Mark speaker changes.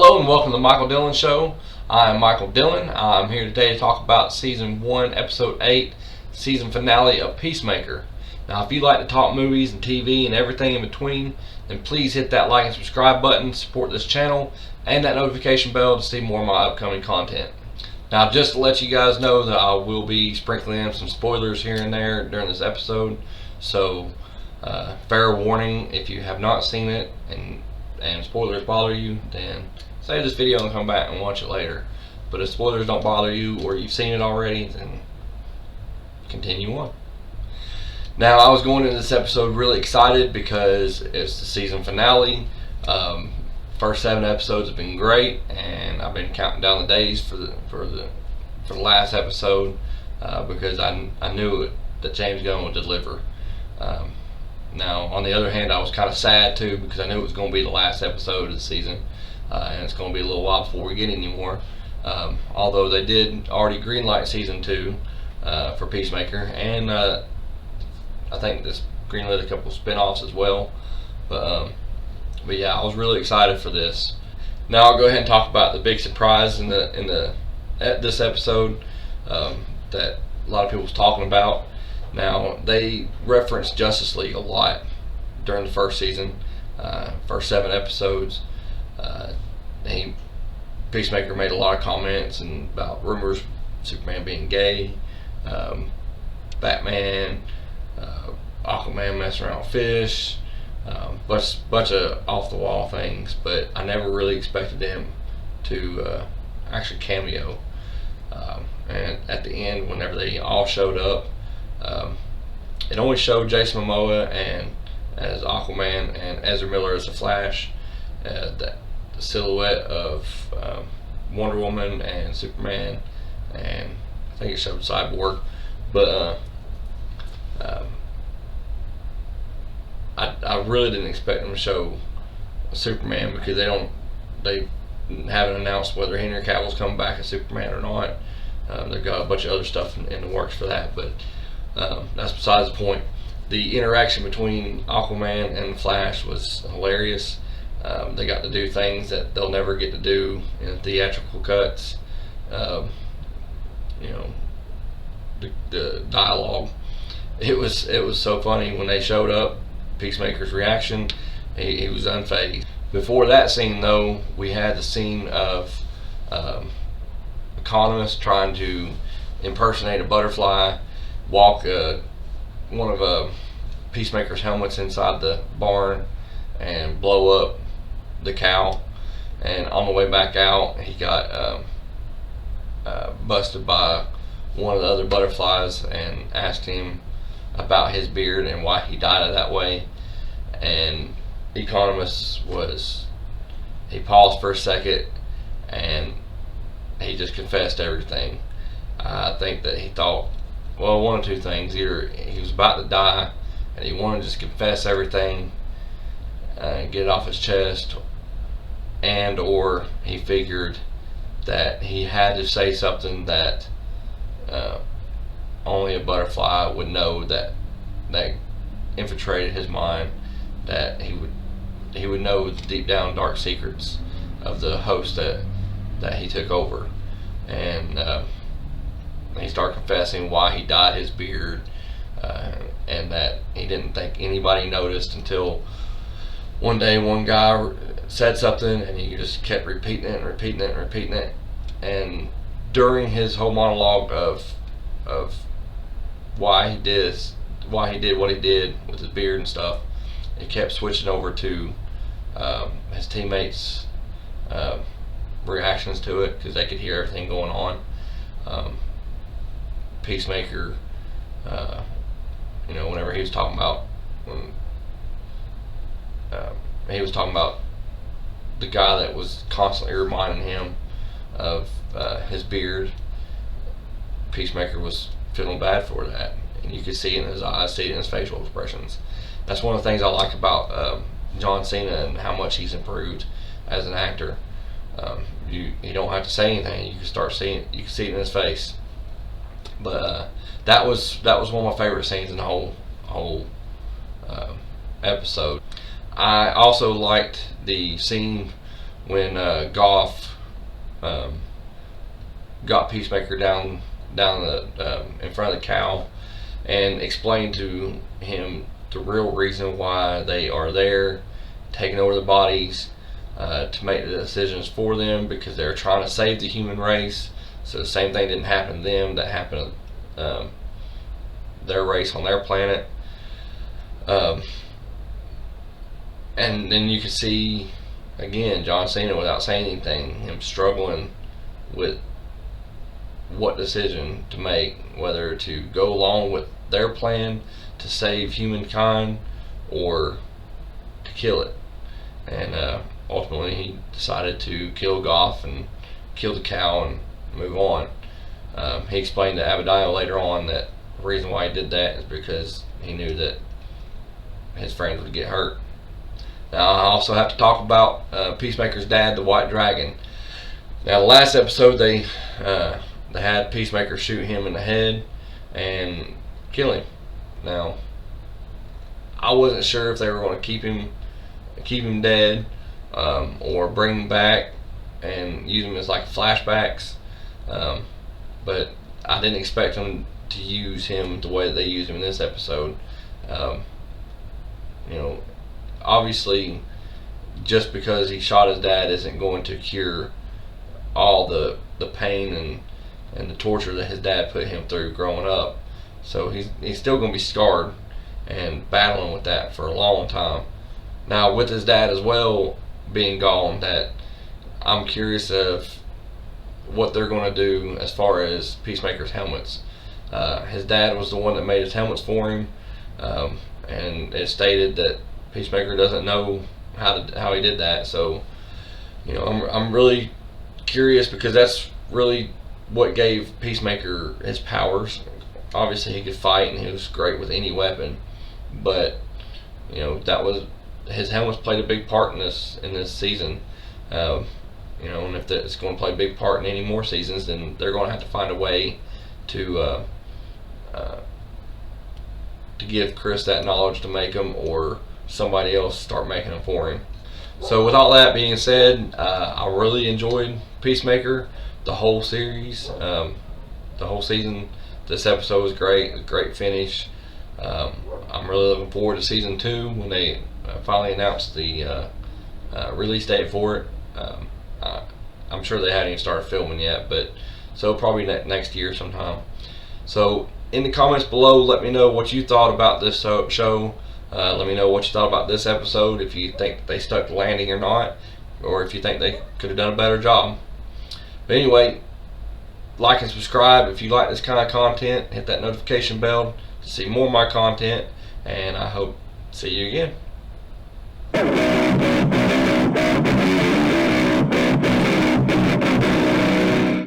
Speaker 1: Hello and welcome to the Michael Dillon Show. I am Michael Dillon. I'm here today to talk about Season 1, Episode 8, season finale of Peacemaker. Now, if you like to talk movies and TV and everything in between, then please hit that like and subscribe button, support this channel, and that notification bell to see more of my upcoming content. Now, just to let you guys know that I will be sprinkling in some spoilers here and there during this episode, so fair warning, if you have not seen it and spoilers bother you, then save this video and come back and watch it later. But if spoilers don't bother you or you've seen it already, then continue on. Now, I was going into this episode really excited because it's the season finale. First 7 episodes have been great, and I've been counting down the days for the last episode because I knew that James Gunn would deliver. Now, on the other hand, I was kind of sad too because I knew it was going to be the last episode of the season, and it's going to be a little while before we get any more. Although they did already greenlight season 2 for Peacemaker, and I think this greenlit a couple spin-offs as well. But yeah, I was really excited for this. Now I'll go ahead and talk about the big surprise in this episode that a lot of people was talking about. Now, they referenced Justice League a lot during the first season, first 7 episodes. Peacemaker made a lot of comments about rumors, Superman being gay, Batman, Aquaman messing around with fish, bunch of off-the-wall things. But I never really expected them to actually cameo. And at the end, whenever they all showed up, it only showed Jason Momoa and as Aquaman and Ezra Miller as the Flash, the silhouette of Wonder Woman and Superman, and I think it showed Cyborg. But I really didn't expect them to show Superman because they haven't announced whether Henry Cavill's coming back as Superman or not. They've got a bunch of other stuff in the works for that, but that's besides the point. The interaction between Aquaman and the Flash was hilarious. They got to do things that they'll never get to do in theatrical cuts. The dialogue. It was so funny when they showed up. Peacemaker's reaction. He was unfazed. Before that scene, though, we had the scene of Economist trying to impersonate a butterfly, walk one of Peacemaker's helmets inside the barn and blow up the cow. And on the way back out, he got busted by one of the other butterflies and asked him about his beard and why he dyed it that way. And Economist he paused for a second and he just confessed everything. I think that he thought, well, one of two things: either he was about to die and he wanted to just confess everything and get it off his chest, and or he figured that he had to say something that only a butterfly would know, that infiltrated his mind, that he would know the deep down dark secrets of the host that he took over. And he started confessing why he dyed his beard, and that he didn't think anybody noticed until one day one guy said something and he just kept repeating it and repeating it and repeating it. And during his whole monologue of why he did what he did with his beard and stuff, it kept switching over to his teammates' reactions to it, because they could hear everything going on. Peacemaker, whenever he was talking about the guy that was constantly reminding him of his beard, Peacemaker was feeling bad for that, and you could see it in his eyes, see it in his facial expressions. That's one of the things I like about John Cena and how much he's improved as an actor. You don't have to say anything; you can start seeing it. You can see it in his face. But that was one of my favorite scenes in the whole episode. I also liked the scene when Goff got Peacemaker down in front of the cow and explained to him the real reason why they are there, taking over the bodies to make the decisions for them, because they're trying to save the human race. So the same thing didn't happen to them that happened to their race on their planet. And then you can see again John Cena, without saying anything, him struggling with what decision to make, whether to go along with their plan to save humankind or to kill it. And ultimately he decided to kill Goff and kill the cow and move on. He explained to Abadiah later on that the reason why he did that is because he knew that his friends would get hurt. Now I also have to talk about Peacemaker's dad, the White Dragon. Now the last episode they had Peacemaker shoot him in the head and kill him. Now I wasn't sure if they were going to keep him dead or bring him back and use him as like flashbacks, but I didn't expect them to use him the way that they used him in this episode. Obviously just because he shot his dad isn't going to cure all the pain and the torture that his dad put him through growing up. So he's still going to be scarred and battling with that for a long time. Now with his dad as well being gone, that I'm curious of what they're going to do as far as Peacemaker's helmets. His dad was the one that made his helmets for him, and it stated that Peacemaker doesn't know how he did that. So I'm really curious, because that's really what gave Peacemaker his powers. Obviously he could fight and he was great with any weapon, but that was his helmets played a big part in this season. And if it's going to play a big part in any more seasons, then they're going to have to find a way to give Chris that knowledge to make them, or somebody else start making them for him. So with all that being said, I really enjoyed Peacemaker, the whole series, the whole season. This episode was great, a great finish. I'm really looking forward to season 2 when they finally announced the release date for it. I'm sure they hadn't even started filming yet, but so probably next year sometime. So in the comments below, let me know what you thought about this show. Let me know what you thought about this episode, if you think they stuck the landing or not, or if you think they could have done a better job. But anyway, like and subscribe if you like this kind of content. Hit that notification bell to see more of my content, and I hope to see you again.